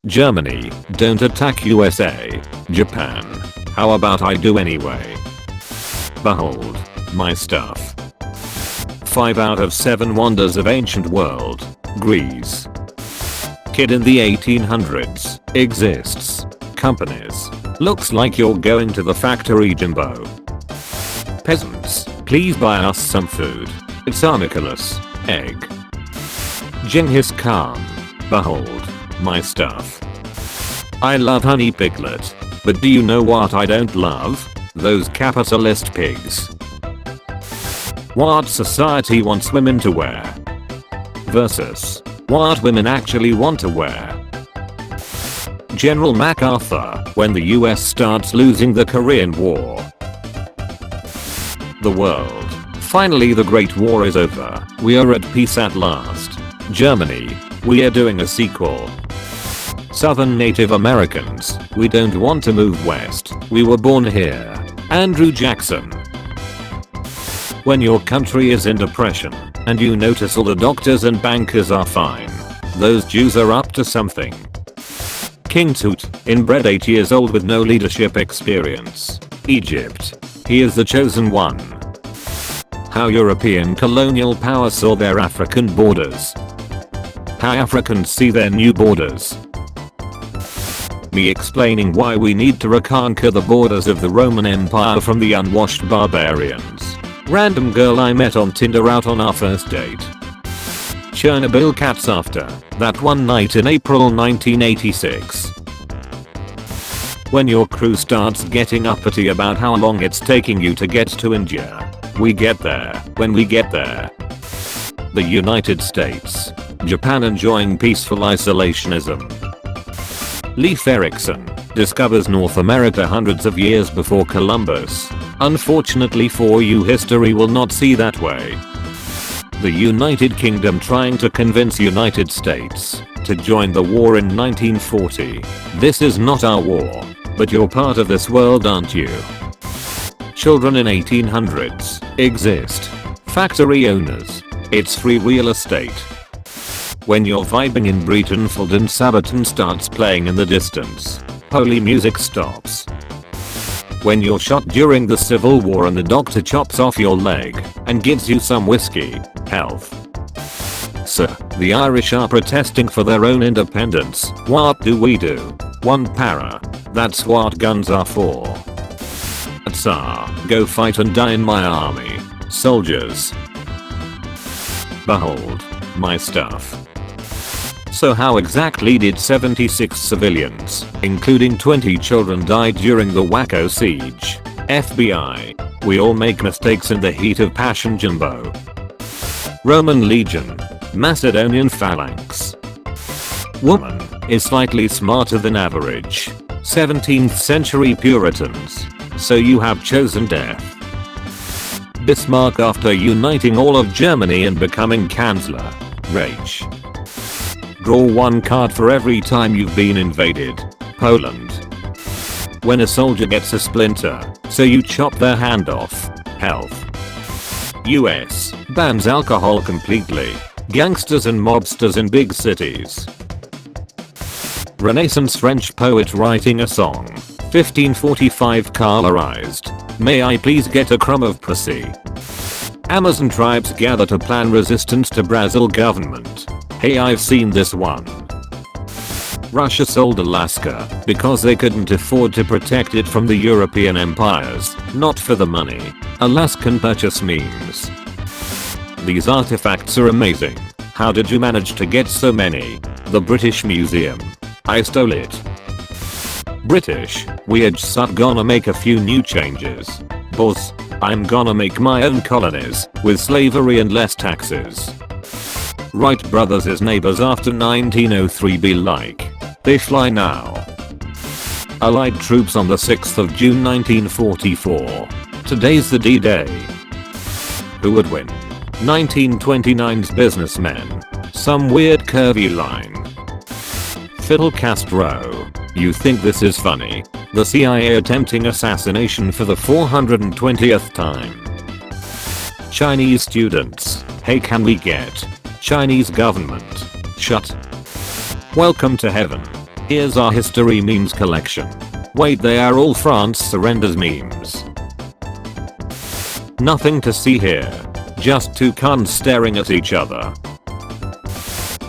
Germany, don't attack USA. Japan, how about I do anyway? Behold, my stuff. 5 out of 7 wonders of ancient world. Greece. Kid in the 1800s, exists. Companies. Looks like you're going to the factory, Jimbo. Peasants, please buy us some food. It's Nicholas, egg. Genghis Khan. Behold, my stuff. I love Honey Piglet. But do you know what I don't love? Those capitalist pigs. What society wants women to wear versus what women actually want to wear. General MacArthur, when the US starts losing the Korean War. The world. Finally, the Great War is over. We are at peace at last. Germany, we are doing a sequel. Southern Native Americans, we don't want to move west. We were born here. Andrew Jackson. When your country is in depression, and you notice all the doctors and bankers are fine, those Jews are up to something. King Tut, inbred 8 years old with no leadership experience. Egypt. He is the chosen one. How European colonial powers saw their African borders. How Africans see their new borders. Me explaining why we need to reconquer the borders of the Roman Empire from the unwashed barbarians. Random girl I met on Tinder out on our first date. Chernobyl cats after that one night in April 1986. When your crew starts getting uppity about how long it's taking you to get to India. We get there when we get there. The United States. Japan enjoying peaceful isolationism. Leif Erikson discovers North America hundreds of years before Columbus. Unfortunately for you, history will not see that way. The United Kingdom trying to convince United States to join the war in 1940. This is not our war, but you're part of this world, aren't you? Children in 1800s exist. Factory owners. It's free real estate. When you're vibing in Breitenfeld and Sabaton starts playing in the distance, holy music stops. When you're shot during the Civil War and the doctor chops off your leg and gives you some whiskey, health. Sir, the Irish are protesting for their own independence. What do we do? One para. That's what guns are for. Tsar, go fight and die in my army. Soldiers. Behold, my stuff. So how exactly did 76 civilians, including 20 children, die during the Waco Siege? FBI. We all make mistakes in the heat of passion, Jimbo. Roman legion. Macedonian phalanx. Woman is slightly smarter than average. 17th century Puritans. So you have chosen death. Bismarck after uniting all of Germany and becoming Chancellor. Rage. Draw one card for every time you've been invaded. Poland. When a soldier gets a splinter, so you chop their hand off. Health. US bans alcohol completely. Gangsters and mobsters in big cities. Renaissance French poet writing a song. 1545 colorized. May I please get a crumb of pussy? Amazon tribes gather to plan resistance to Brazil government. Hey, I've seen this one. Russia sold Alaska because they couldn't afford to protect it from the European empires, not for the money. Alaskan purchase memes. These artifacts are amazing. How did you manage to get so many? The British Museum. I stole it. British, we just gonna make a few new changes. Boss, I'm gonna make my own colonies with slavery and less taxes. Wright brothers as neighbors after 1903 be like. They fly now. Allied troops on the 6th of June 1944. Today's the D-Day. Who would win? 1929's businessmen. Some weird curvy line. Fidel Castro. You think this is funny? The CIA attempting assassination for the 420th time. Chinese students. Hey, can we get Chinese government? Shut. Welcome to heaven. Here's our history memes collection. Wait, they are all France surrenders memes. Nothing to see here. Just two cunts staring at each other.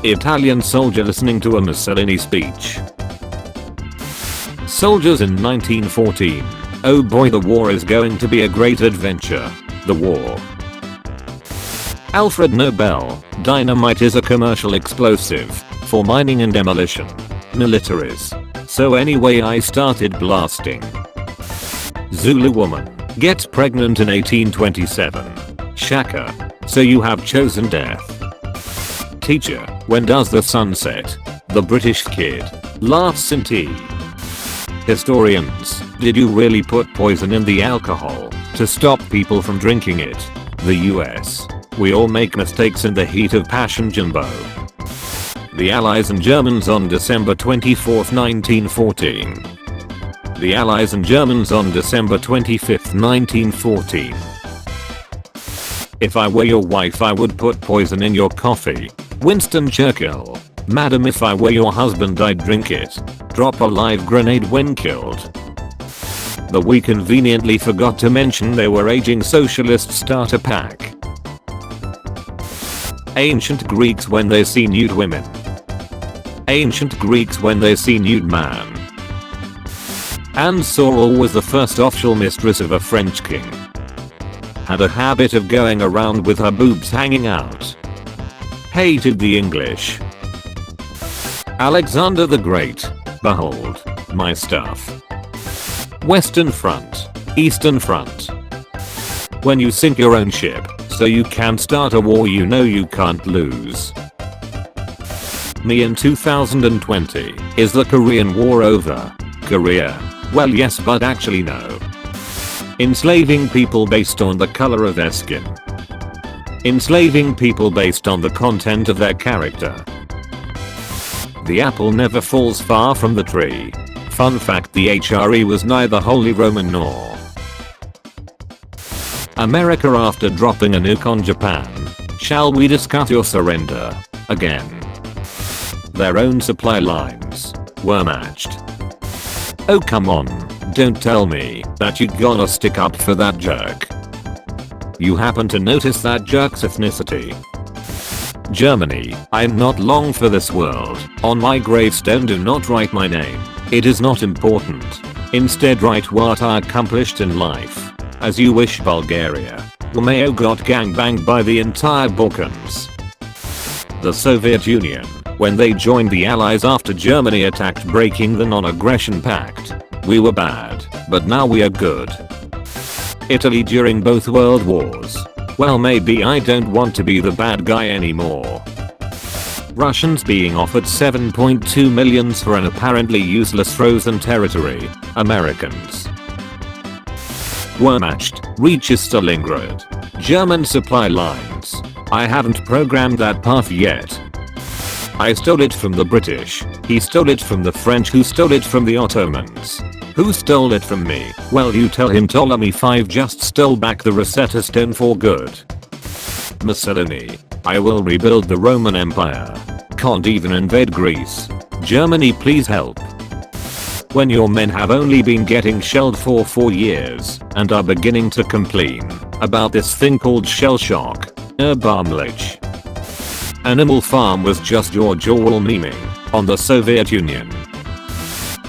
Italian soldier listening to a Mussolini speech. Soldiers in 1914. Oh boy, the war is going to be a great adventure. The war. Alfred Nobel. Dynamite is a commercial explosive for mining and demolition. Militaries. So anyway, I started blasting. Zulu woman gets pregnant in 1827. Shaka. So you have chosen death. Teacher. When does the sun set? The British kid laughs in tea. Historians. Did you really put poison in the alcohol to stop people from drinking it? The US. We all make mistakes in the heat of passion, Jimbo. The Allies and Germans on December 24, 1914. The Allies and Germans on December 25, 1914. If I were your wife, I would put poison in your coffee. Winston Churchill. Madam, if I were your husband, I'd drink it. Drop a live grenade when killed. But we conveniently forgot to mention they were aging socialist starter pack. Ancient Greeks when they see nude women. Ancient Greeks when they see nude man. Anne Sorrel was the first official mistress of a French king. Had a habit of going around with her boobs hanging out. Hated the English. Alexander the Great. Behold my stuff. Western Front. Eastern Front. When you sink your own ship so you can start a war you know you can't lose. Me in 2020. Is the Korean War over? Korea. Well, yes, but actually no. Enslaving people based on the color of their skin. Enslaving people based on the content of their character. The apple never falls far from the tree. Fun fact, the HRE was neither Holy Roman nor America after dropping a nuke on Japan. Shall we discuss your surrender again? Their own supply lines were matched. Oh come on, don't tell me that you gonna stick up for that jerk. You happen to notice that jerk's ethnicity. Germany. I'm not long for this world. On my gravestone do not write my name. It is not important. Instead write what I accomplished in life. As you wish. Bulgaria. Romeo got gangbanged by the entire Balkans. The Soviet Union. When they joined the Allies after Germany attacked, breaking the non-aggression pact. We were bad, but now we are good. Italy during both world wars. Well, maybe I don't want to be the bad guy anymore. Russians being offered 7.2 million for an apparently useless frozen territory. Americans were matched. Reaches Stalingrad. German supply lines. I haven't programmed that path yet. I stole it from the British. He stole it from the French, who stole it from the Ottomans. Who stole it from me? Well, you tell him Ptolemy V just stole back the Rosetta Stone for good. Mussolini. I will rebuild the Roman Empire. Can't even invade Greece. Germany, please help. When your men have only been getting shelled for 4 years and are beginning to complain about this thing called shell shock. Erbärmlich. Animal Farm was just George Orwell memeing on the Soviet Union.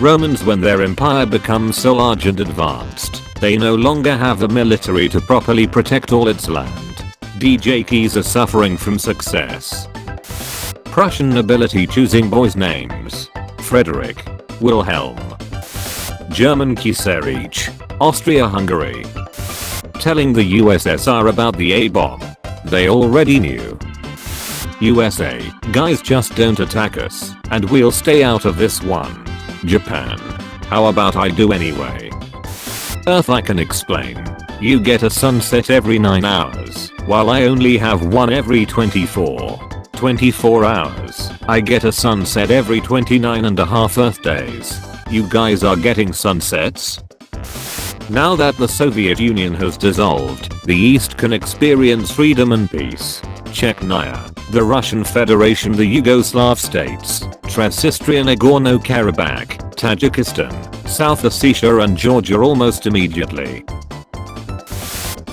Romans, when their empire becomes so large and advanced, they no longer have the military to properly protect all its land. DJ Keys are suffering from success. Prussian nobility choosing boys' names. Frederick. Wilhelm. German Kaiserreich. Austria-Hungary. Telling the USSR about the A-bomb. They already knew. USA. Guys, just don't attack us, and we'll stay out of this one. Japan. How about I do anyway? Earth, I can explain. You get a sunset every 9 hours, while I only have one every 24 hours. I get a sunset every 29.5 Earth days. You guys are getting sunsets? Now that the Soviet Union has dissolved, the East can experience freedom and peace. Chechnya. the Russian Federation, the Yugoslav states, Transnistria, Nagorno-Karabakh, Tajikistan, South Ossetia and Georgia almost immediately.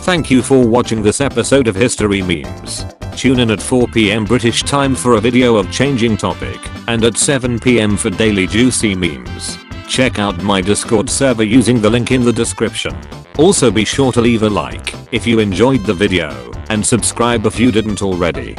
Thank you for watching this episode of History Memes. Tune in at 4 PM British time for a video of changing topic, and at 7 PM for daily juicy memes. Check out my Discord server using the link in the description. Also be sure to leave a like if you enjoyed the video, and subscribe if you didn't already.